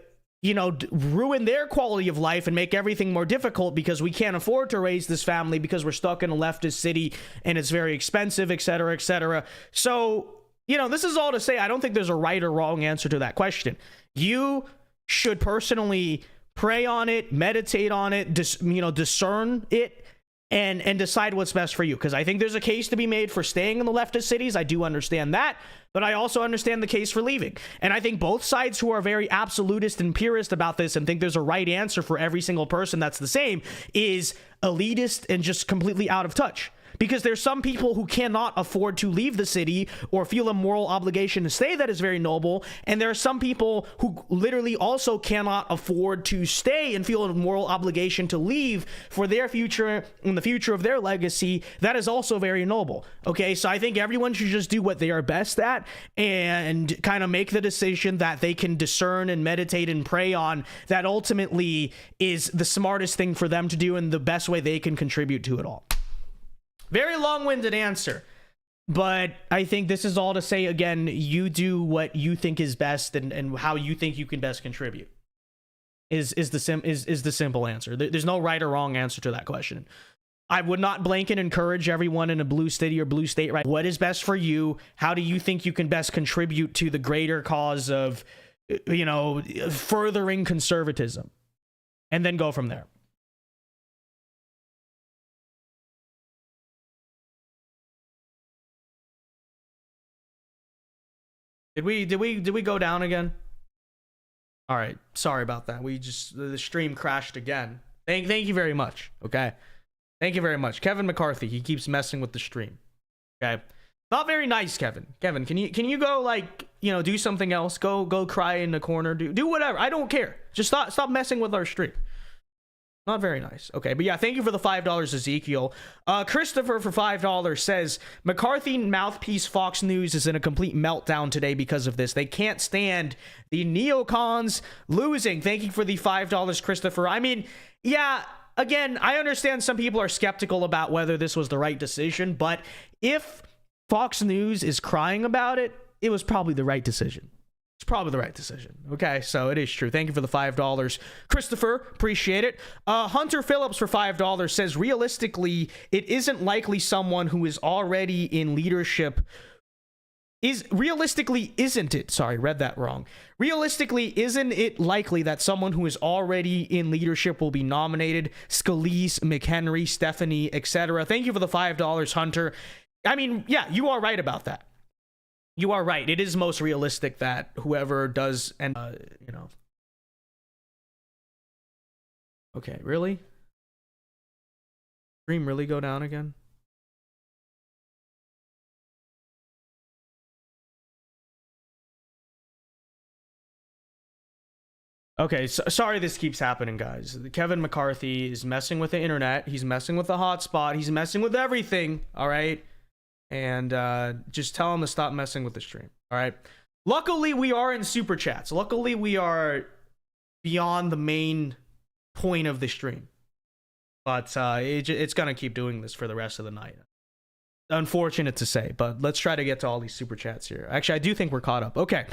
you know, ruin their quality of life and make everything more difficult because we can't afford to raise this family because we're stuck in a leftist city and it's very expensive, et cetera, et cetera. So, you know, this is all to say, I don't think there's a right or wrong answer to that question. You should personally pray on it, meditate on it, discern it, and decide what's best for you. Because I think there's a case to be made for staying in the leftist cities. I do understand that, but I also understand the case for leaving. And I think both sides who are very absolutist and purist about this and think there's a right answer for every single person that's the same is elitist and just completely out of touch. because there's some people who cannot afford to leave the city or feel a moral obligation to stay. That is very noble. And there are some people who literally also cannot afford to stay and feel a moral obligation to leave for their future and the future of their legacy. That is also very noble. Okay, so I think everyone should just do what they are best at and kind of make the decision that they can discern and meditate and pray on, that ultimately is the smartest thing for them to do and the best way they can contribute to it all. Very long-winded answer, but I think this is all to say, again, you do what you think is best and how you think you can best contribute is the simple answer. There's no right or wrong answer to that question. I would not blanket encourage everyone in a blue city or blue state, right? What is best for you? How do you think you can best contribute to the greater cause of, you know, furthering conservatism? And then go from there. Did we go down again? All right, sorry about that. The stream crashed again. Thank you very much. Okay. Thank you very much. Kevin McCarthy, he keeps messing with the stream. Okay. Not very nice, Kevin. Kevin, can you go, like, you know, do something else? Go cry in the corner. Do whatever. I don't care. Just stop messing with our stream. Not very nice. Okay, but yeah, thank you for the $5, Ezekiel. Christopher for $5 says, McCarthy mouthpiece Fox News is in a complete meltdown today because of this. They can't stand the neocons losing. Thank you for the $5, Christopher. I mean, yeah, again, I understand some people are skeptical about whether this was the right decision, but if Fox News is crying about it, it was probably the right decision. It's probably the right decision. Okay, so it is true. Thank you for the $5, Christopher. Appreciate it. Hunter Phillips for $5 says, realistically, it isn't likely someone who is already in leadership isn't it? Sorry, read that wrong. Realistically, isn't it likely that someone who is already in leadership will be nominated? Scalise, McHenry, Stephanie, etc. Thank you for the $5, Hunter. I mean, yeah, you are right about that. You are right. It is most realistic that whoever does, and you know. Okay, really? Stream really go down again? Okay, so, sorry this keeps happening, guys. Kevin McCarthy is messing with the internet. He's messing with the hotspot. He's messing with everything, all right? And just tell him to stop messing with the stream, all right? Luckily, we are in Super Chats. Luckily, we are beyond the main point of the stream. But it's going to keep doing this for the rest of the night. Unfortunate to say, but let's try to get to all these Super Chats here. Actually, I do think we're caught up. Okay.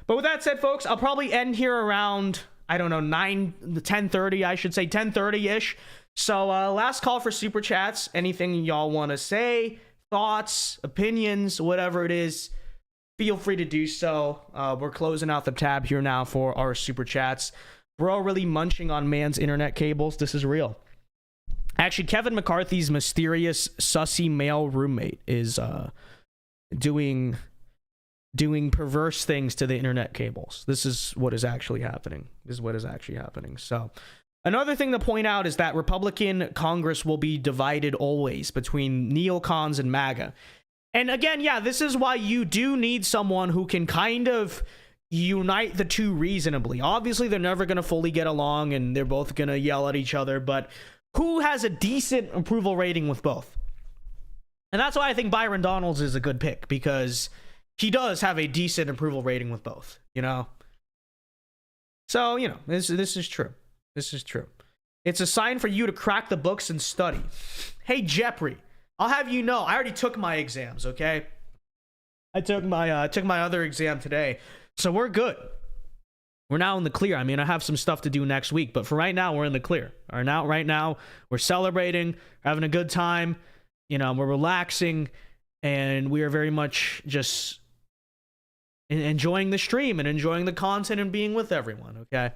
But with that said, folks, I'll probably end here around, I don't know, 10:30, I should say, 10:30-ish. So last call for Super Chats. Anything y'all want to say, thoughts, opinions, whatever it is, feel free to do so. We're closing out the tab here now for our Super Chats. We're all really munching on man's internet cables. This is real. Actually, Kevin McCarthy's mysterious sussy male roommate is doing perverse things to the internet cables. This is what is actually happening. So another thing to point out is that Republican Congress will be divided always between neocons and MAGA. And again, yeah, this is why you do need someone who can kind of unite the two reasonably. Obviously, they're never going to fully get along and they're both going to yell at each other, but who has a decent approval rating with both? And that's why I think Byron Donalds is a good pick, because he does have a decent approval rating with both, you know? So, you know, this is true. This is true. It's a sign for you to crack the books and study. Hey, Jeopardy, I'll have you know, I already took my exams, okay? I took my other exam today, so we're good. We're now in the clear. I mean, I have some stuff to do next week, but for right now, we're in the clear. Right now, we're celebrating, having a good time. You know, we're relaxing, and we are very much just enjoying the stream and enjoying the content and being with everyone. Okay,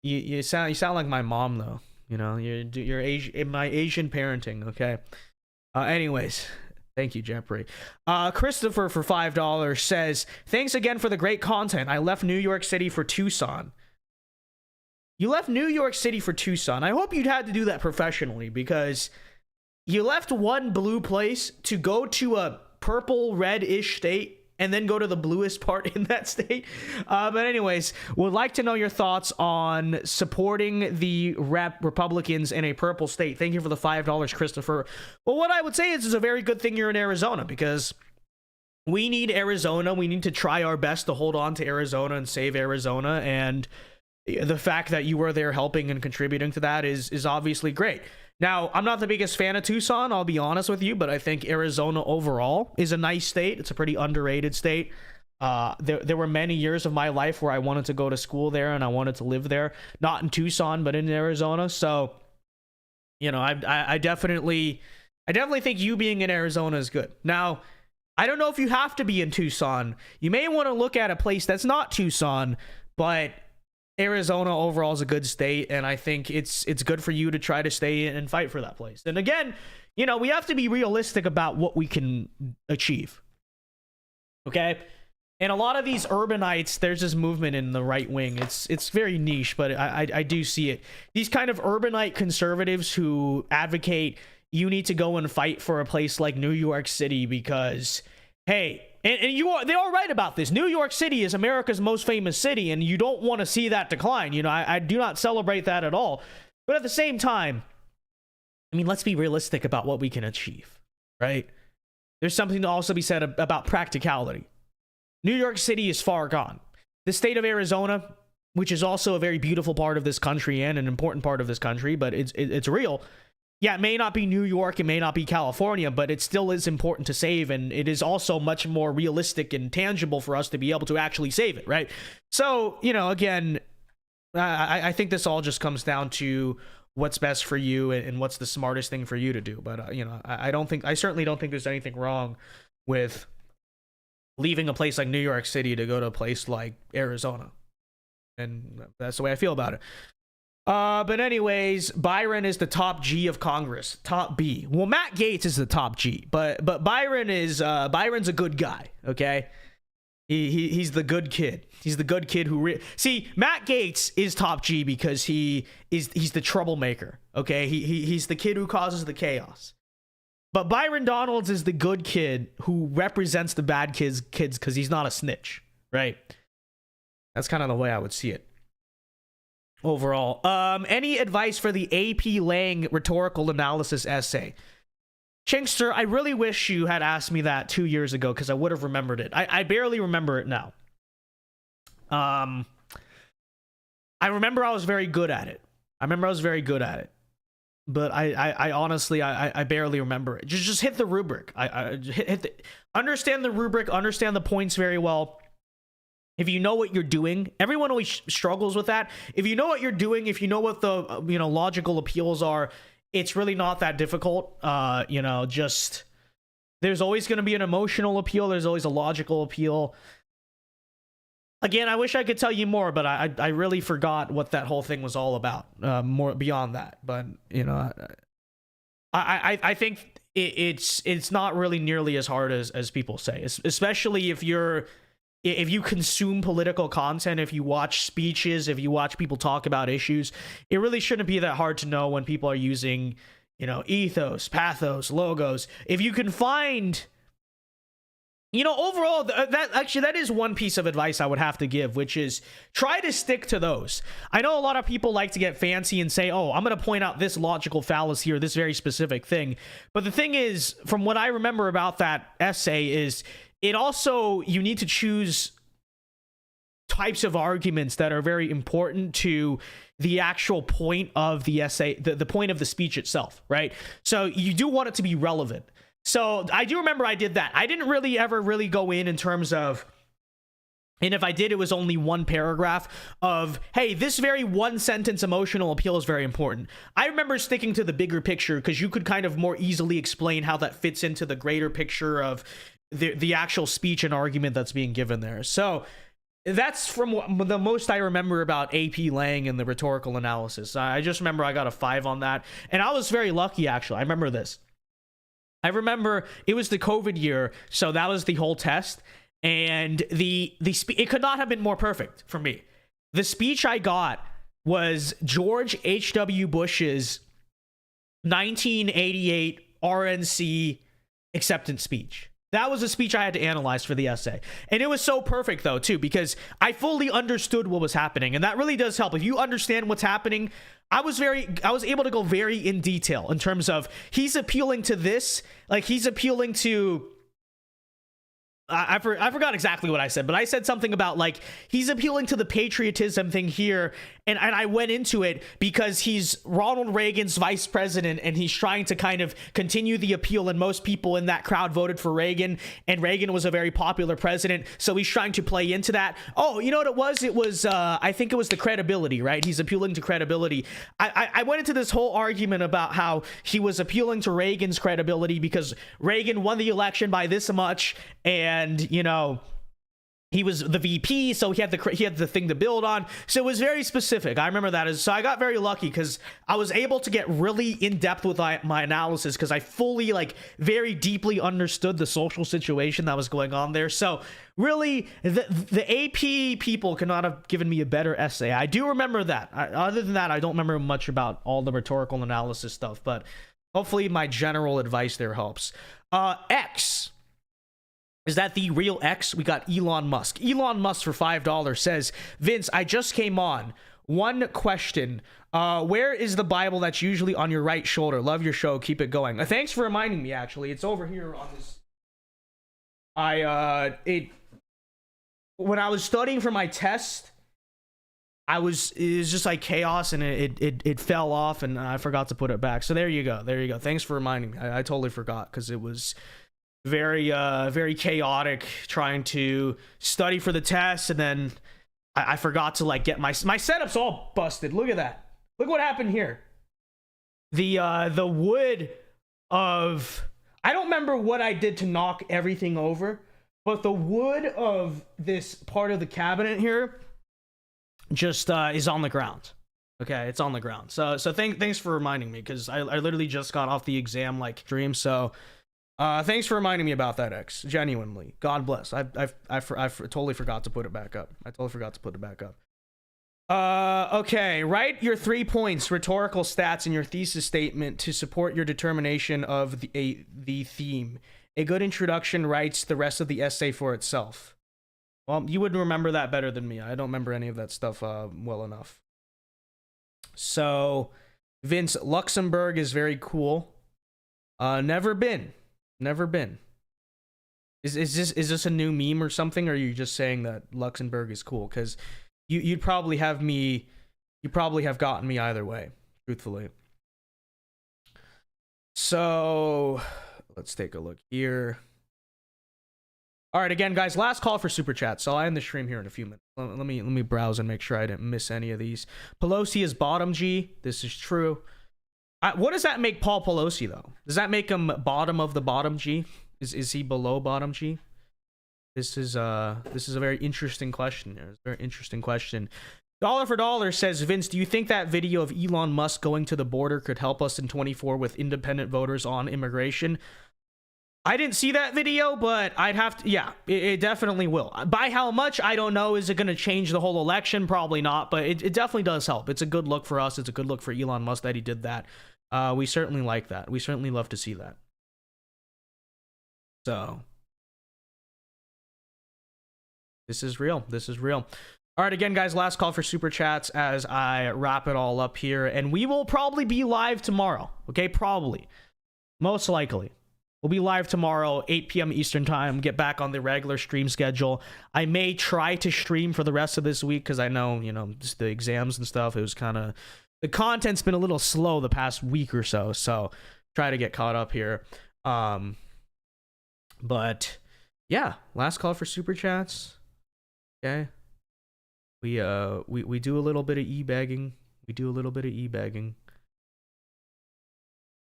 you sound like my mom though. You know, you're Asian, my Asian parenting. Okay. Anyways. Thank you, Jeopardy. Christopher for $5 says, thanks again for the great content. I left New York City for Tucson. You left New York City for Tucson. I hope you'd had to do that professionally, because You left one blue place to go to a purple red-ish state and then go to the bluest part in that state. But anyways, would like to know your thoughts on supporting the Republicans in a purple state. Thank you for the $5, Christopher. Well, what I would say is it's a very good thing you're in Arizona, because we need Arizona. We need to try our best to hold on to Arizona and save Arizona. And the fact that you were there helping and contributing to that is obviously great. Now, I'm not the biggest fan of Tucson, I'll be honest with you, but I think Arizona overall is a nice state. It's a pretty underrated state. There were many years of my life where I wanted to go to school there and I wanted to live there, not in Tucson, but in Arizona. So, you know, I definitely think you being in Arizona is good. Now, I don't know if you have to be in Tucson. You may want to look at a place that's not Tucson, but Arizona overall is a good state, and I think it's good for you to try to stay and fight for that place. And again, you know, we have to be realistic about what we can achieve. Okay? And a lot of these urbanites, there's this movement in the right wing. It's very niche, but I do see it. These kind of urbanite conservatives who advocate you need to go and fight for a place like New York City because, hey, and they're all right about this. New York City is America's most famous city, and you don't want to see that decline. You know, I do not celebrate that at all. But at the same time, I mean, let's be realistic about what we can achieve, right? There's something to also be said about practicality. New York City is far gone. The state of Arizona, which is also a very beautiful part of this country and an important part of this country, but it's real. Yeah, it may not be New York, it may not be California, but it still is important to save, and it is also much more realistic and tangible for us to be able to actually save it, right? So, you know, again, I think this all just comes down to what's best for you and what's the smartest thing for you to do. But, you know, I certainly don't think there's anything wrong with leaving a place like New York City to go to a place like Arizona. And that's the way I feel about it. But anyways, Byron is the top G of Congress. Top B. Well, Matt Gaetz is the top G, but Byron's a good guy, okay? He's the good kid. He's the good kid who see, Matt Gaetz is top G because he's the troublemaker, okay? He's the kid who causes the chaos. But Byron Donalds is the good kid who represents the bad kids because he's not a snitch, right? That's kind of the way I would see it. Overall, any advice for the AP Lang rhetorical analysis essay? Chinkster, I really wish you had asked me that 2 years ago because I would have remembered it. I barely remember it now. I remember I was very good at it. But I honestly, I barely remember it. Just hit the rubric. Understand the rubric, understand the points very well. If you know what you're doing, everyone always struggles with that. If you know what you're doing, if you know what the logical appeals are, it's really not that difficult. Just there's always going to be an emotional appeal. There's always a logical appeal. Again, I wish I could tell you more, but I really forgot what that whole thing was all about. More beyond that, but I think it's not really nearly as hard as people say, especially if you consume political content, if you watch speeches, if you watch people talk about issues. It really shouldn't be that hard to know when people are using, ethos, pathos, logos. If you can find, overall, that is one piece of advice I would have to give, which is try to stick to those. I know a lot of people like to get fancy and say, oh, I'm going to point out this logical fallacy or this very specific thing. But the thing is, from what I remember about that essay is, it also, you need to choose types of arguments that are very important to the actual point of the essay, the point of the speech itself, right? So you do want it to be relevant. So I do remember I did that. I didn't ever go in terms of, and if I did, it was only one paragraph of, hey, this very one sentence emotional appeal is very important. I remember sticking to the bigger picture because you could kind of more easily explain how that fits into the greater picture of the actual speech and argument that's being given there. So that's from the most I remember about AP Lang and the rhetorical analysis. I just remember I got a 5 on that, and I was very lucky, actually. I remember this. I remember it was the COVID year, so that was the whole test, and it could not have been more perfect for me. The speech I got was George H.W. Bush's 1988 RNC acceptance speech. That was a speech I had to analyze for the essay. And it was so perfect, though, too, because I fully understood what was happening. And that really does help. If you understand what's happening, I was able to go very in detail in terms of he's appealing to this, like he's appealing to... I forgot exactly what I said, but I said something about like he's appealing to the patriotism thing here, and I went into it because he's Ronald Reagan's vice president and he's trying to kind of continue the appeal, and most people in that crowd voted for Reagan, and Reagan was a very popular president, so he's trying to play into that. Oh, you know what it was? It was I think it was the credibility, right? He's appealing to credibility. I went into this whole argument about how he was appealing to Reagan's credibility because Reagan won the election by this much, and you know, he was the VP, so he had the thing to build on. So it was very specific. I remember that. So I got very lucky because I was able to get really in depth with my analysis because I fully, like, very deeply understood the social situation that was going on there. So really, the AP people could not have given me a better essay. I do remember that. Other than that, I don't remember much about all the rhetorical analysis stuff, but hopefully my general advice there helps. X. Is that the real X? We got Elon Musk. Elon Musk for $5 says, Vince, I just came on. One question. Where is the Bible that's usually on your right shoulder? Love your show. Keep it going. Thanks for reminding me, actually. It's over here on this. When I was studying for my test, it was just like chaos, and it fell off, and I forgot to put it back. So there you go. There you go. Thanks for reminding me. I totally forgot because it was very chaotic trying to study for the test, and then I forgot to like get my setup's all busted. Look at that. Look what happened here. The wood of, I don't remember what I did to knock everything over, but the wood of this part of the cabinet here just is on the ground. Okay, it's on the ground. So thanks for reminding me, because I literally just got off the exam like dream. So thanks for reminding me about that, X. Genuinely, God bless. I totally forgot to put it back up. Okay, write your 3 points, rhetorical stats in your thesis statement to support your determination of the theme. A good introduction writes the rest of the essay for itself. Well, you would remember that better than me. I don't remember any of that stuff well enough. So, Vince, Luxembourg is very cool. Never been. Is this a new meme or something, or are you just saying that Luxembourg is cool? Because you'd probably have gotten me either way, truthfully. So let's take a look here. All right, again, guys, last call for super chat. So I'll end the stream here in a few minutes. Let me browse and make sure I didn't miss any of these. Pelosi is bottom G. This is true. What does that make Paul Pelosi, though? Does that make him bottom of the bottom G? Is he below bottom G? This is a very interesting question here. It's a very interesting question. Dollar for Dollar says, Vince, do you think that video of Elon Musk going to the border could help us in 24 with independent voters on immigration? I didn't see that video, but I'd have to, yeah, it definitely will. By how much, I don't know. Is it going to change the whole election? Probably not, but it definitely does help. It's a good look for us. It's a good look for Elon Musk that he did that. We certainly like that. We certainly love to see that. So, this is real. This is real. All right, again, guys, last call for super chats as I wrap it all up here. And we will probably be live tomorrow. Okay, probably. Most likely. We'll be live tomorrow, 8 p.m. Eastern time. Get back on the regular stream schedule. I may try to stream for the rest of this week because I know, just the exams and stuff. It was kind of, the content's been a little slow the past week or so. So try to get caught up here. But yeah, last call for super chats. Okay. We do a little bit of e-bagging.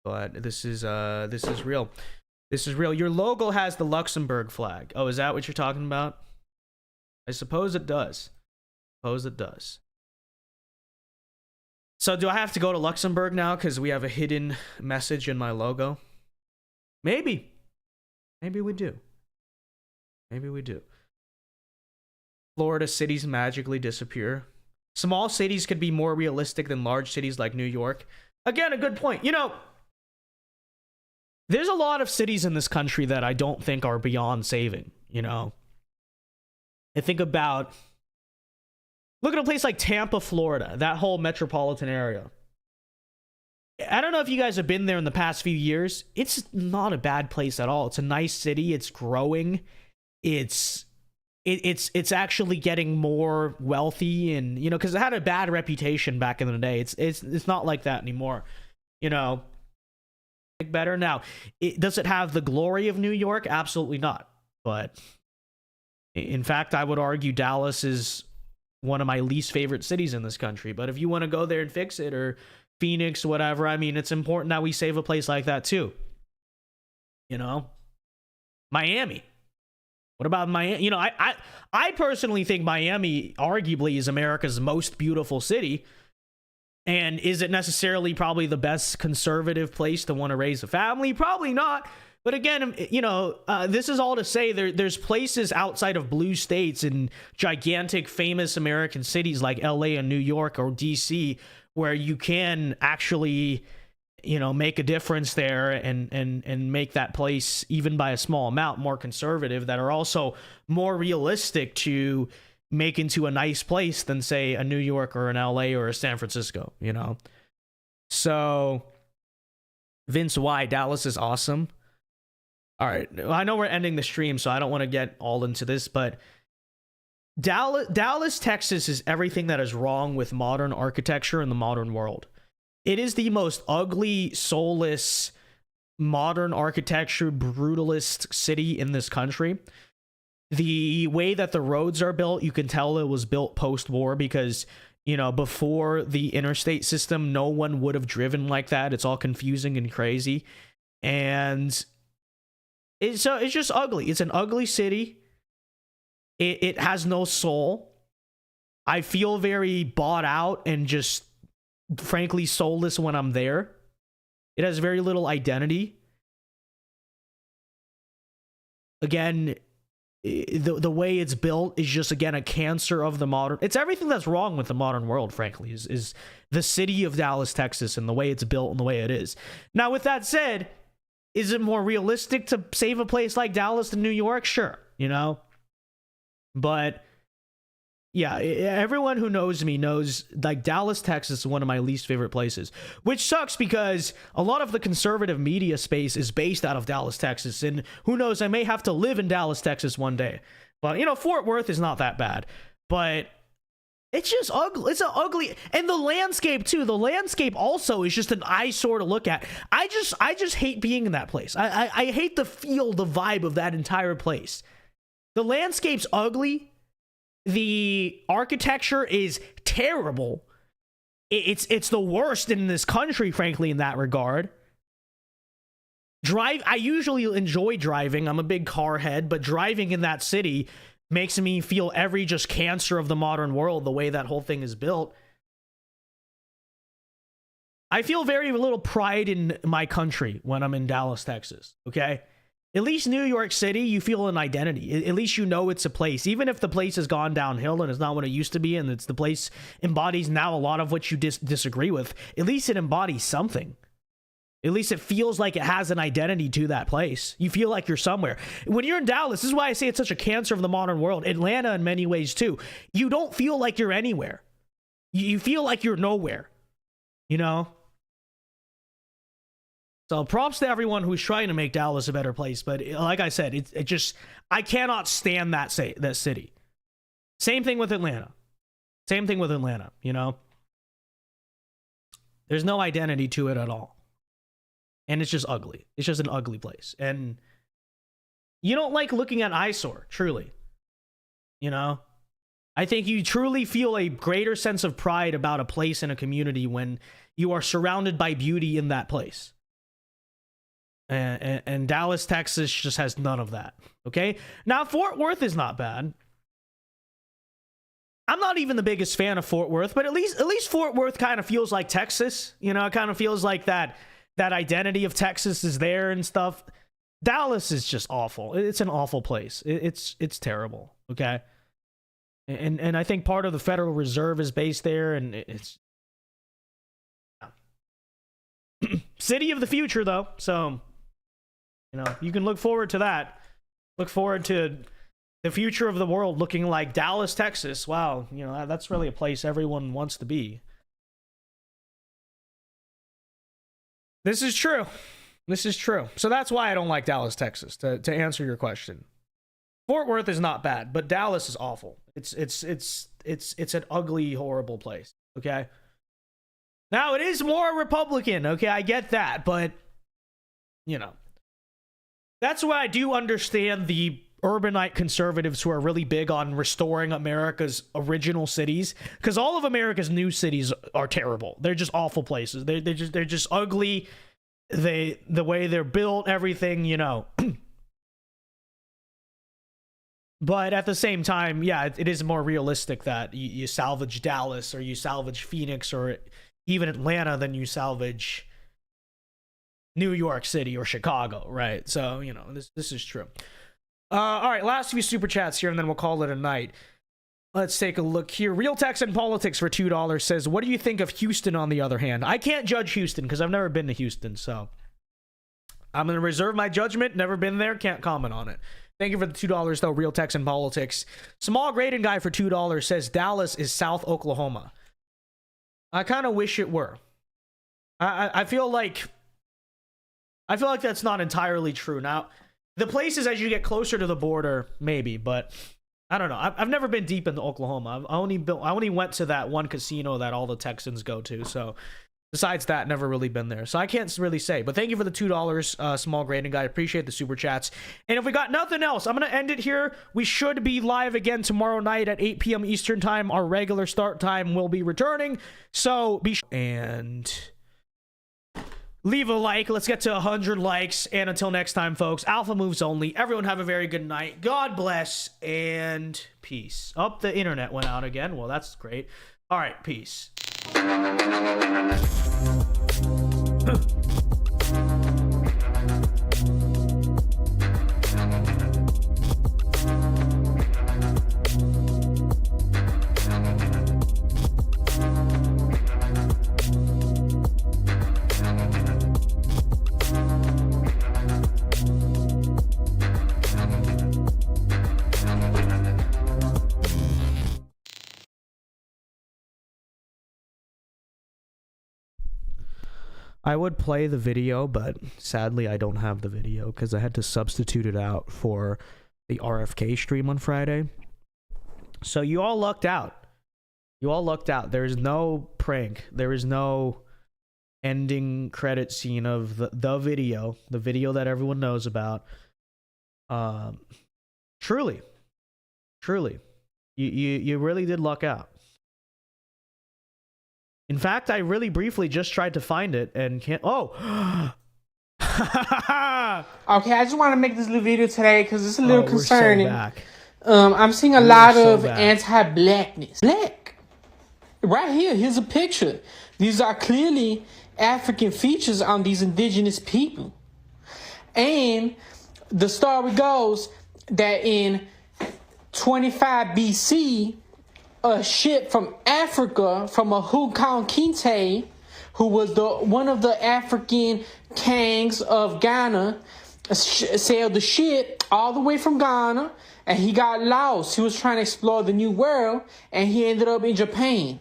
But this is real. This is real. Your logo has the Luxembourg flag. Oh, is that what you're talking about? I suppose it does. So do I have to go to Luxembourg now because we have a hidden message in my logo? Maybe we do. Florida cities magically disappear. Small cities could be more realistic than large cities like New York. Again, a good point. there's a lot of cities in this country that I don't think are beyond saving, you know? I think about, look at a place like Tampa, Florida, that whole metropolitan area. I don't know if you guys have been there in the past few years. It's not a bad place at all. It's a nice city. It's growing. It's actually getting more wealthy, and you know, because it had a bad reputation back in the day. It's not like that anymore. You know, better now. Does it have the glory of New York? Absolutely not. But in fact, I would argue Dallas is one of my least favorite cities in this country. But if you want to go there and fix it, or Phoenix, whatever, I mean, it's important that we save a place like that too. You know, Miami. What about Miami? You know, I personally think Miami arguably is America's most beautiful city. And is it necessarily probably the best conservative place to want to raise a family? Probably not. But again, you know, this is all to say there's places outside of blue states in gigantic, famous American cities like LA and New York or DC where you can actually, you know, make a difference there and make that place, even by a small amount, more conservative, that are also more realistic to make into a nice place than, say, a New York or an LA or a San Francisco, you know? So, Vince, why? Dallas is awesome. All right, I know we're ending the stream, so I don't want to get all into this, but Dallas, Texas is everything that is wrong with modern architecture in the modern world. It is the most ugly, soulless, modern architecture, brutalist city in this country. The way that the roads are built, you can tell it was built post-war because, you know, before the interstate system, no one would have driven like that. It's all confusing and crazy. And it's just ugly. It's an ugly city. It has no soul. I feel very bought out and just frankly soulless when I'm there. It has very little identity. Again, the way it's built is just, again, a cancer of the modern. It's everything that's wrong with the modern world, frankly, is the city of Dallas, Texas, and the way it's built and the way it is. Now, with that said, is it more realistic to save a place like Dallas than New York? Sure, you know? But yeah, everyone who knows me knows, like, Dallas, Texas is one of my least favorite places, which sucks because a lot of the conservative media space is based out of Dallas, Texas. And who knows, I may have to live in Dallas, Texas one day. But, you know, Fort Worth is not that bad. But it's just ugly. It's an ugly, and the landscape too. The landscape also is just an eyesore to look at. I just hate being in that place. I hate the feel, the vibe of that entire place. The landscape's ugly. The architecture is terrible. It's the worst in this country, frankly, in that regard. I usually enjoy driving. I'm a big car head, but driving in that city makes me feel every just cancer of the modern world, the way that whole thing is built. I feel very little pride in my country when I'm in Dallas, Texas, okay? At least New York City, you feel an identity. At least you know it's a place. Even if the place has gone downhill and it's not what it used to be, and it's the place embodies now a lot of what you disagree with, at least it embodies something. At least it feels like it has an identity to that place. You feel like you're somewhere. When you're in Dallas, this is why I say it's such a cancer of the modern world. Atlanta in many ways too. You don't feel like you're anywhere. You feel like you're nowhere. You know? So props to everyone who's trying to make Dallas a better place. But like I said, it just, I cannot stand that city. Same thing with Atlanta. You know? There's no identity to it at all. And it's just ugly. It's just an ugly place. And you don't like looking at eyesore, truly. You know? I think you truly feel a greater sense of pride about a place in a community when you are surrounded by beauty in that place. And Dallas, Texas just has none of that. Okay? Now, Fort Worth is not bad. I'm not even the biggest fan of Fort Worth, but at least Fort Worth kind of feels like Texas. You know, it kind of feels like that identity of Texas is there and stuff. Dallas is just awful. It's an awful place. It's terrible. Okay? And I think part of the Federal Reserve is based there, and it's city of the future, though. So You know, you can look forward to that. Look forward to the future of the world looking like Dallas, Texas. Wow, you know, that's really a place everyone wants to be. This is true. This is true. So that's why I don't like Dallas, Texas, to answer your question. Fort Worth is not bad, but Dallas is awful. It's an ugly, horrible place, okay? Now, it is more Republican, okay? I get that, but, you know. That's why I do understand the urbanite conservatives who are really big on restoring America's original cities, because all of America's new cities are terrible. They're just awful places. They're just ugly. The way they're built, everything, you know. But at the same time, yeah, it is more realistic that you salvage Dallas or you salvage Phoenix or even Atlanta than you salvage New York City or Chicago, right? So, you know, this is true. All right, last few super chats here, and then we'll call it a night. Let's take a look here. Real Text and Politics for $2 says, what do you think of Houston, on the other hand? I can't judge Houston because I've never been to Houston, so I'm going to reserve my judgment. Never been there, can't comment on it. Thank you for the $2, though, Real Text and Politics. Small Grading Guy for $2 says, Dallas is South Oklahoma. I kind of wish it were. I feel like that's not entirely true. Now, the places as you get closer to the border, maybe, but I don't know. I've never been deep into Oklahoma. I only went to that one casino that all the Texans go to. So besides that, never really been there. So I can't really say. But thank you for the $2, Small Grading Guy. I appreciate the super chats. And if we got nothing else, I'm going to end it here. We should be live again tomorrow night at 8 p.m. Eastern time. Our regular start time will be returning. So be sure and leave a like. Let's get to 100 likes. And until next time, folks, Alpha Moves only. Everyone have a very good night. God bless and peace. Oh, the internet went out again. Well, that's great. All right, peace. I would play the video, but sadly I don't have the video because I had to substitute it out for the RFK stream on Friday. So you all lucked out. You all lucked out. There is no prank. There is no ending credit scene of the video that everyone knows about. Truly, you really did luck out. In fact, I really briefly just tried to find it and can't. Oh. Okay, I just want to make this little video today because it's a little concerning. So back. I'm seeing a lot of anti-blackness. Black. Right here, here's a picture. These are clearly African features on these indigenous people. And the story goes that in 25 BC, a ship from Africa, from a Hukong Kinte, who was one of the African kings of Ghana, sailed the ship all the way from Ghana, and he got lost. He was trying to explore the new world, and he ended up in Japan.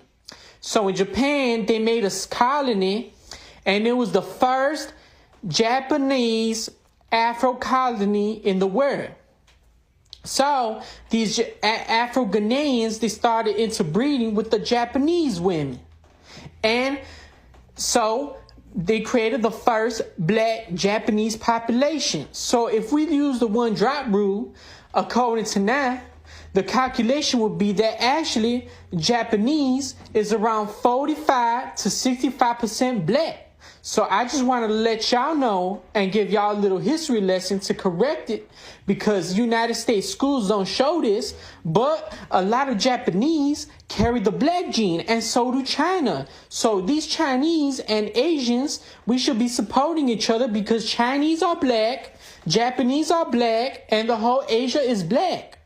So in Japan, they made a colony, and it was the first Japanese Afro colony in the world. So these Afro-Ghanaians, they started interbreeding with the Japanese women. And so they created the first black Japanese population. So if we use the one drop rule, according to now, the calculation would be that actually Japanese is around 45 to 65% black. So I just wanted to let y'all know and give y'all a little history lesson to correct it, because United States schools don't show this, but a lot of Japanese carry the black gene, and so do China. So these Chinese and Asians, we should be supporting each other, because Chinese are black, Japanese are black, and the whole Asia is black.